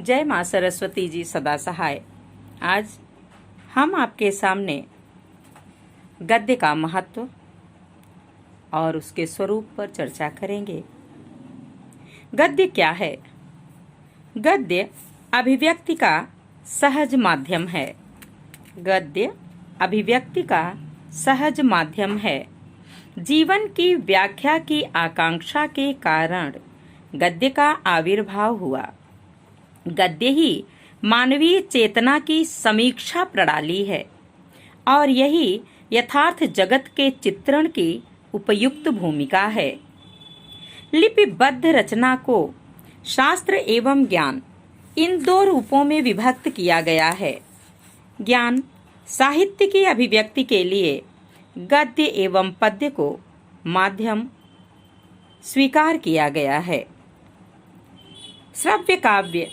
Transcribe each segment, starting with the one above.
जय माँ सरस्वती जी सदा सहाय। आज हम आपके सामने गद्य का महत्व और उसके स्वरूप पर चर्चा करेंगे। गद्य क्या है? गद्य अभिव्यक्ति का सहज माध्यम है। गद्य अभिव्यक्ति का सहज माध्यम है। जीवन की व्याख्या की आकांक्षा के कारण गद्य का आविर्भाव हुआ। गद्य ही मानवीय चेतना की समीक्षा प्रणाली है और यही यथार्थ जगत के चित्रण की उपयुक्त भूमिका है। लिपिबद्ध रचना को शास्त्र एवं ज्ञान इन दो रूपों में विभक्त किया गया है। ज्ञान साहित्य की अभिव्यक्ति के लिए गद्य एवं पद्य को माध्यम स्वीकार किया गया है। श्रव्य काव्य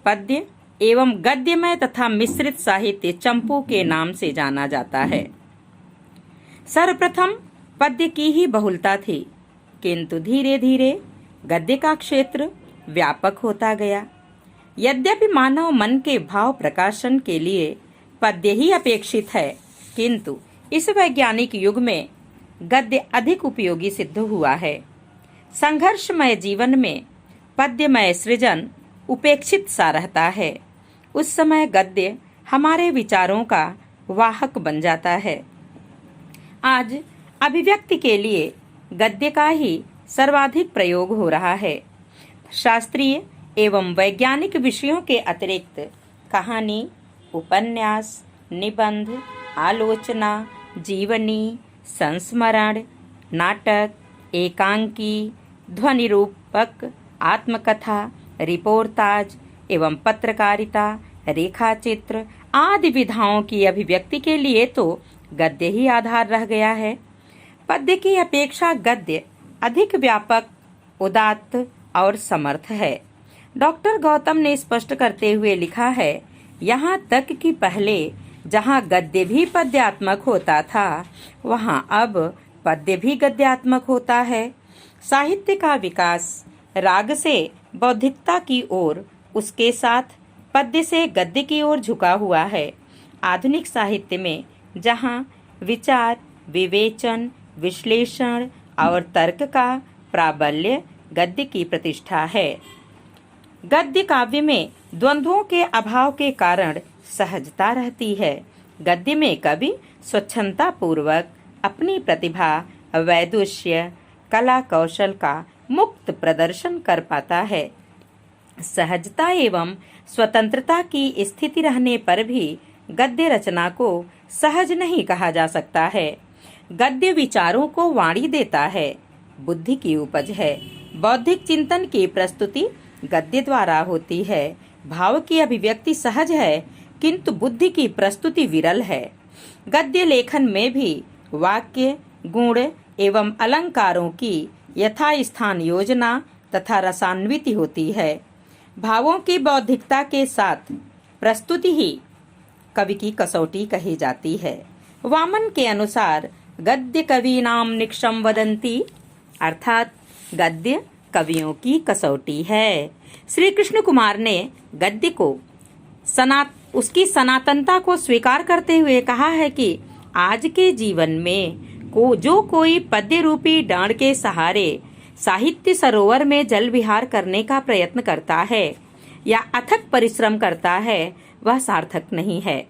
पद्य एवं गद्यमय तथा मिश्रित साहित्य चंपू के नाम से जाना जाता है। सर्वप्रथम पद्य की ही बहुलता थी, किंतु धीरे धीरे गद्य का क्षेत्र व्यापक होता गया। यद्यपि मानव मन के भाव प्रकाशन के लिए पद्य ही अपेक्षित है, किंतु इस वैज्ञानिक युग में गद्य अधिक उपयोगी सिद्ध हुआ है। संघर्षमय जीवन में पद्यमय सृजन उपेक्षित सा रहता है। उस समय गद्य हमारे विचारों का वाहक बन जाता है। आज अभिव्यक्ति के लिए गद्य का ही सर्वाधिक प्रयोग हो रहा है। शास्त्रीय एवं वैज्ञानिक विषयों के अतिरिक्त कहानी, उपन्यास, निबंध, आलोचना, जीवनी, संस्मरण, नाटक, एकांकी, ध्वनिरूपक, आत्मकथा, रिपोर्टाज एवं पत्रकारिता, रेखाचित्र आदि विधाओं की अभिव्यक्ति के लिए तो गद्य ही आधार रह गया है। पद्य की अपेक्षा गद्य अधिक व्यापक, उदात्त और समर्थ है। डॉक्टर गौतम ने स्पष्ट करते हुए लिखा है, यहाँ तक कि पहले जहाँ गद्य भी पद्यात्मक होता था, वहाँ अब पद्य भी गद्यात्मक होता है। साहित्य का विकास राग से बौद्धिकता की ओर, उसके साथ पद्य से गद्य की ओर झुका हुआ है। आधुनिक साहित्य में जहाँ विचार, विवेचन, विश्लेषण और तर्क का प्राबल्य, गद्य की प्रतिष्ठा है। गद्य काव्य में द्वंद्वों के अभाव के कारण सहजता रहती है। गद्य में कवि स्वच्छंदता पूर्वक अपनी प्रतिभा, वैदुष्य, कला कौशल का मुक्त प्रदर्शन कर पाता है। सहजता एवं स्वतंत्रता की स्थिति रहने पर भी गद्य रचना को सहज नहीं कहा जा सकता है। गद्य विचारों को वाणी देता है, बुद्धि की उपज है। बौद्धिक चिंतन की प्रस्तुति गद्य द्वारा होती है। भाव की अभिव्यक्ति सहज है, किंतु बुद्धि की प्रस्तुति विरल है। गद्य लेखन में भी वाक्य, गुण एवं अलंकारों की यथास्थान योजना तथा रसान्विति होती है। भावों की बौद्धिकता के साथ प्रस्तुति ही कवि की कसौटी कही जाती है। वामन के अनुसार गद्य कवीनाम निक्षम वदंती, अर्थात गद्य कवियों की कसौटी है। श्री कृष्ण कुमार ने गद्य को उसकी सनातनता को स्वीकार करते हुए कहा है कि आज के जीवन में जो कोई पद्य रूपी डांड के सहारे साहित्य सरोवर में जल विहार करने का प्रयत्न करता है या अथक परिश्रम करता है, वह सार्थक नहीं है।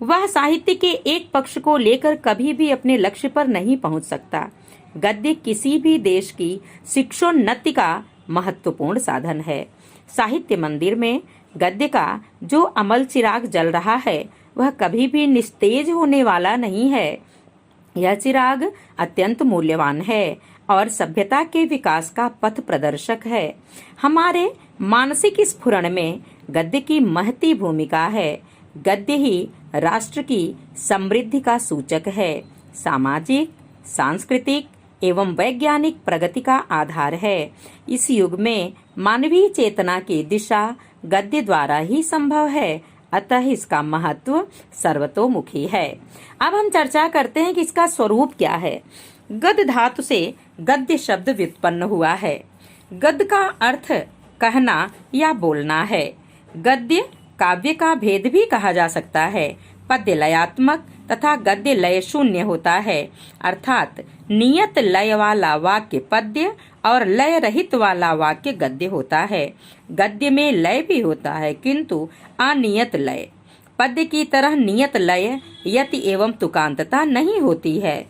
वह साहित्य के एक पक्ष को लेकर कभी भी अपने लक्ष्य पर नहीं पहुंच सकता। गद्य किसी भी देश की शिक्षोन्नति का महत्वपूर्ण साधन है। साहित्य मंदिर में गद्य का जो अमल चिराग जल रहा है, वह कभी भी निस्तेज होने वाला नहीं है। यह चिराग अत्यंत मूल्यवान है और सभ्यता के विकास का पथ प्रदर्शक है। हमारे मानसिक स्फुरण में गद्य की महती भूमिका है। गद्य ही राष्ट्र की समृद्धि का सूचक है, सामाजिक, सांस्कृतिक एवं वैज्ञानिक प्रगति का आधार है। इस युग में मानवीय चेतना की दिशा गद्य द्वारा ही संभव है, अतः इसका महत्व सर्वतोमुखी है। अब हम चर्चा करते हैं कि इसका स्वरूप क्या है। गद धातु से गद्य शब्द व्युत्पन्न हुआ है। गद का अर्थ कहना या बोलना है। गद्य काव्य का भेद भी कहा जा सकता है। पद्य लयात्मक तथा गद्य लय शून्य होता है, अर्थात नियत लय वाला वाक्य पद्य और लय रहित वाला वाक्य गद्य होता है। गद्य में लय भी होता है किंतु अनियत लय। पद्य की तरह नियत लय यति एवं तुकांतता नहीं होती है।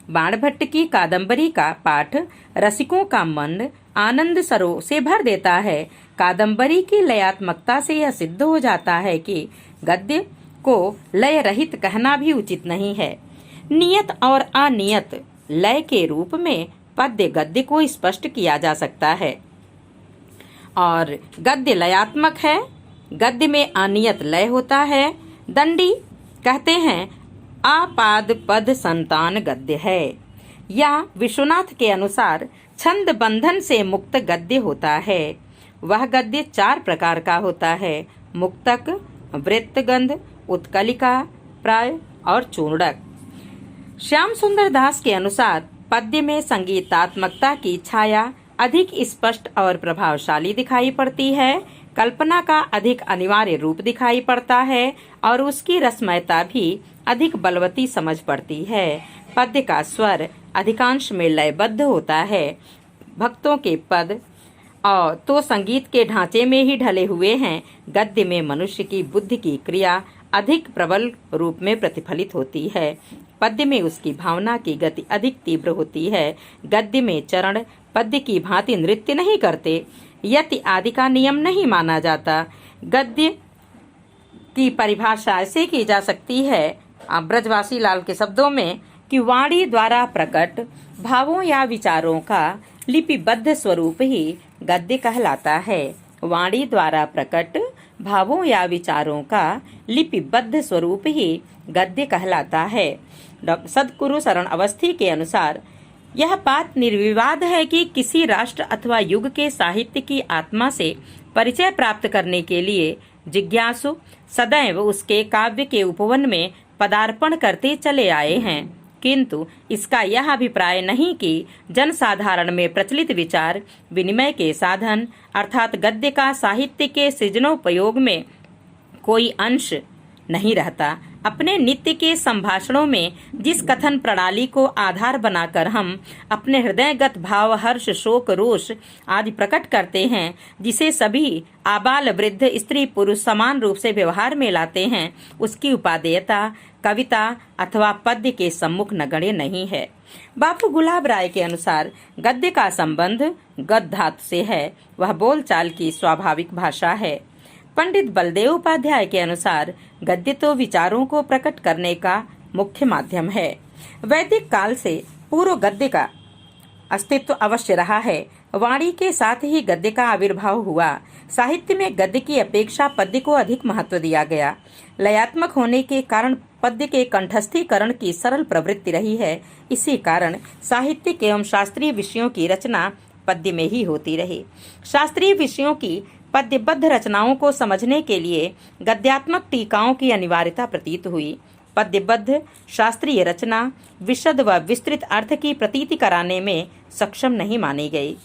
बाणभट्ट की कादंबरी का पाठ रसिकों का मन आनंद सरों से भर देता है। कादंबरी की लयात्मकता से यह सिद्ध हो जाता है कि गद्य को लय रहित कहना भी उचित नहीं है। नियत और अनियत लय के रूप में पद्य गद्य को स्पष्ट किया जा सकता है और गद्य लयात्मक है, गद्य में अनियत लय होता है। दंडी कहते हैं आपाद पद संतान गद्य है। या विश्वनाथ के अनुसार छंद बंधन से मुक्त गद्य होता है। वह गद्य 4 प्रकार का होता है: मुक्तक, वृत्तगंध, उत्कलिका, प्राय और चूर्णक। श्याम सुंदर दास के अनुसार पद्य में संगीतात्मकता की छाया अधिक स्पष्ट और प्रभावशाली दिखाई पड़ती है। कल्पना का अधिक अनिवार्य रूप दिखाई पड़ता है और उसकी रसमयता भी अधिक बलवती समझ पड़ती है। पद्य का स्वर अधिकांश में लयबद्ध होता है। भक्तों के पद और तो संगीत के ढांचे में ही ढले हुए हैं। गद्य में मनुष्य की बुद्धि की क्रिया अधिक प्रबल रूप में प्रतिफलित होती है। पद्य में उसकी भावना की गति अधिक तीव्र होती है। गद्य में चरण पद्य की भांति नृत्य नहीं करते। यति आदि का नियम नहीं माना जाता। गद्य की परिभाषा ऐसे की जा सकती है ब्रजवासी लाल के शब्दों में कि वाणी द्वारा प्रकट भावों या विचारों का लिपिबद्ध स्वरूप ही गद्य कहलाता है। वाणी द्वारा प्रकट भावों या विचारों का लिपिबद्ध स्वरूप ही गद्य कहलाता है। सद्गुरु शरण अवस्थी के अनुसार यह बात निर्विवाद है कि किसी राष्ट्र अथवा युग के साहित्य की आत्मा से परिचय प्राप्त करने के लिए जिज्ञासु सदैव उसके काव्य के उपवन में पदार्पण करते चले आए हैं, किंतु इसका यह अभिप्राय नहीं कि जनसाधारण में प्रचलित विचार विनिमय के साधन अर्थात गद्य का साहित्य के सृजनोपयोग में कोई अंश नहीं रहता। अपने नित्य के संभाषणों में जिस कथन प्रणाली को आधार बनाकर हम अपने हृदयगत भाव हर्ष शोक रोष आदि प्रकट करते हैं, जिसे सभी आबाल वृद्ध स्त्री पुरुष समान रूप से व्यवहार में लाते हैं, उसकी उपादेयता कविता अथवा पद्य के सम्मुख नगण्य नहीं है। बापू गुलाब राय के अनुसार गद्य का संबंध गद धातु से है। वह बोलचाल की स्वाभाविक भाषा है। पंडित बलदेव उपाध्याय के अनुसार गद्य तो विचारों को प्रकट करने का मुख्य माध्यम है। वैदिक काल से पूर्व गद्य का अस्तित्व अवश्य रहा है। वाणी के साथ ही गद्य का आविर्भाव हुआ। साहित्य में गद्य की अपेक्षा पद्य को अधिक महत्व दिया गया। लयात्मक होने के कारण पद्य के कंठस्थीकरण की सरल प्रवृत्ति रही है। इसी कारण साहित्यिक एवं शास्त्रीय विषयों की रचना पद्य में ही होती रही। शास्त्रीय विषयों की पद्यबद्ध रचनाओं को समझने के लिए गद्यात्मक टीकाओं की अनिवार्यता प्रतीत हुई। पद्यबद्ध शास्त्रीय रचना विशद व विस्तृत अर्थ की प्रतीति कराने में सक्षम नहीं मानी गई।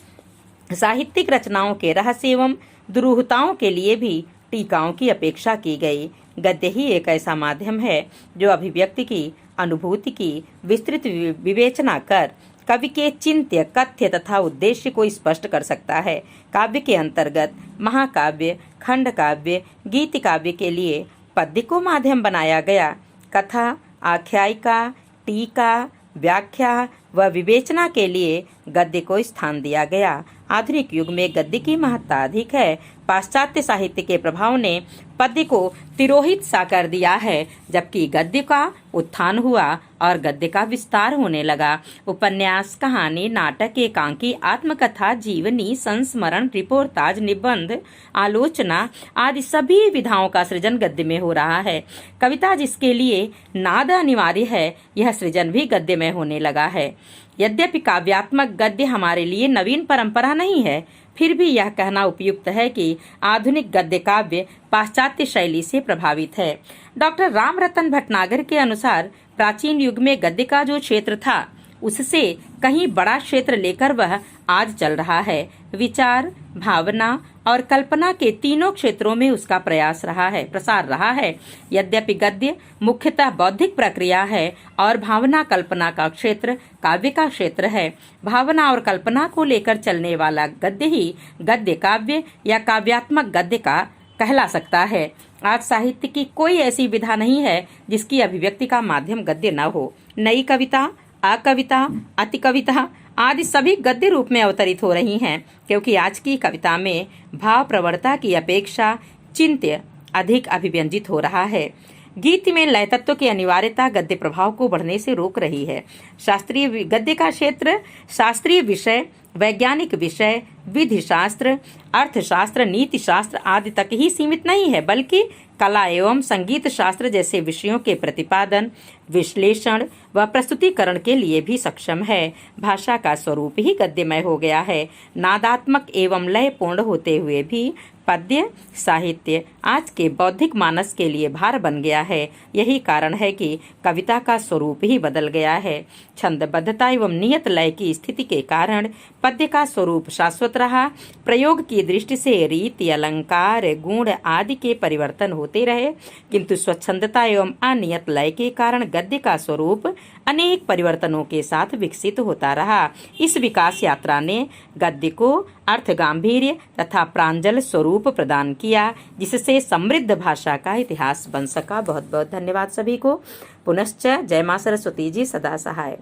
साहित्यिक रचनाओं के रहस्य एवं दुरूहताओं के लिए भी टीकाओं की अपेक्षा की गई। गद्य ही एक ऐसा माध्यम है जो अभिव्यक्ति की अनुभूति की विस्तृत विवेचना कर कवि के चिंत्य कथ्य तथा उद्देश्य को स्पष्ट कर सकता है। काव्य के अंतर्गत महाकाव्य, खंड काव्य, गीत काव्य के लिए पद्य को माध्यम बनाया गया। कथा, आख्यायिका, टीका, व्याख्या व विवेचना के लिए गद्य को स्थान दिया गया। आधुनिक युग में गद्य की महत्ता अधिक है। पाश्चात्य साहित्य के प्रभाव ने पद्य को तिरोहित सा कर दिया है, जबकि गद्य का उत्थान हुआ और गद्य का विस्तार होने लगा। उपन्यास, कहानी, नाटक, एकांकी, आत्मकथा, जीवनी, संस्मरण, रिपोर्टाज, निबंध, आलोचना आदि सभी विधाओं का सृजन गद्य में हो रहा है। कविता जिसके लिए नाद अनिवार्य है, यह सृजन भी गद्य में होने लगा है। यद्यपि काव्यात्मक गद्य हमारे लिए नवीन परंपरा नहीं है, फिर भी यह कहना उपयुक्त है कि आधुनिक गद्य काव्य पाश्चात्य शैली से प्रभावित है। डॉक्टर राम रतन भटनागर के अनुसार प्राचीन युग में गद्य का जो क्षेत्र था, उससे कहीं बड़ा क्षेत्र लेकर वह आज चल रहा है। विचार, भावना और कल्पना के तीनों क्षेत्रों में उसका प्रसार रहा है। यद्यपि गद्य मुख्यतः बौद्धिक प्रक्रिया है और भावना कल्पना का क्षेत्र काव्य का क्षेत्र है। भावना और कल्पना को लेकर चलने वाला गद्य ही गद्य काव्य या काव्यात्मक गद्य का कहला सकता है। आज साहित्य की कोई ऐसी विधा नहीं है जिसकी अभिव्यक्ति का माध्यम गद्य न हो। नई कविता, अकविता, अति कविता आदि सभी गद्य रूप में अवतरित हो रही हैं, क्योंकि आज की कविता में भाव प्रवणता की अपेक्षा चिंत्य अधिक अभिव्यंजित हो रहा है। गीत में लय तत्व की अनिवार्यता गद्य प्रभाव को बढ़ने से रोक रही है। शास्त्रीय गद्य का क्षेत्र शास्त्रीय विषय, वैज्ञानिक विषय, विधि शास्त्र, अर्थशास्त्र, नीति शास्त्र आदि तक ही सीमित नहीं है, बल्कि कला एवं संगीत शास्त्र जैसे विषयों के प्रतिपादन, विश्लेषण व प्रस्तुतिकरण के लिए भी सक्षम है। भाषा का स्वरूप ही गद्यमय हो गया है। नादात्मक एवं लयपूर्ण होते हुए भी पद्य साहित्य आज के बौद्धिक मानस के लिए भार बन गया है। यही कारण है कि कविता का स्वरूप ही बदल गया है। छंदबद्धता एवं नियत लय की स्थिति के कारण पद्य का स्वरूप शाश्वत रहा। प्रयोग की दृष्टि से रीति, अलंकार, गुण आदि के परिवर्तन होते रहे, किंतु स्वच्छंदता एवं अनियत लय के कारण गद्य का स्वरूप अनेक परिवर्तनों के साथ विकसित होता रहा। इस विकास यात्रा ने गद्य को अर्थ गांभीर्य तथा प्रांजल स्वरूप प्रदान किया, जिससे समृद्ध भाषा का इतिहास बन सका। बहुत बहुत धन्यवाद सभी को। पुनश्च जय मां सरस्वती जी सदा सहाय।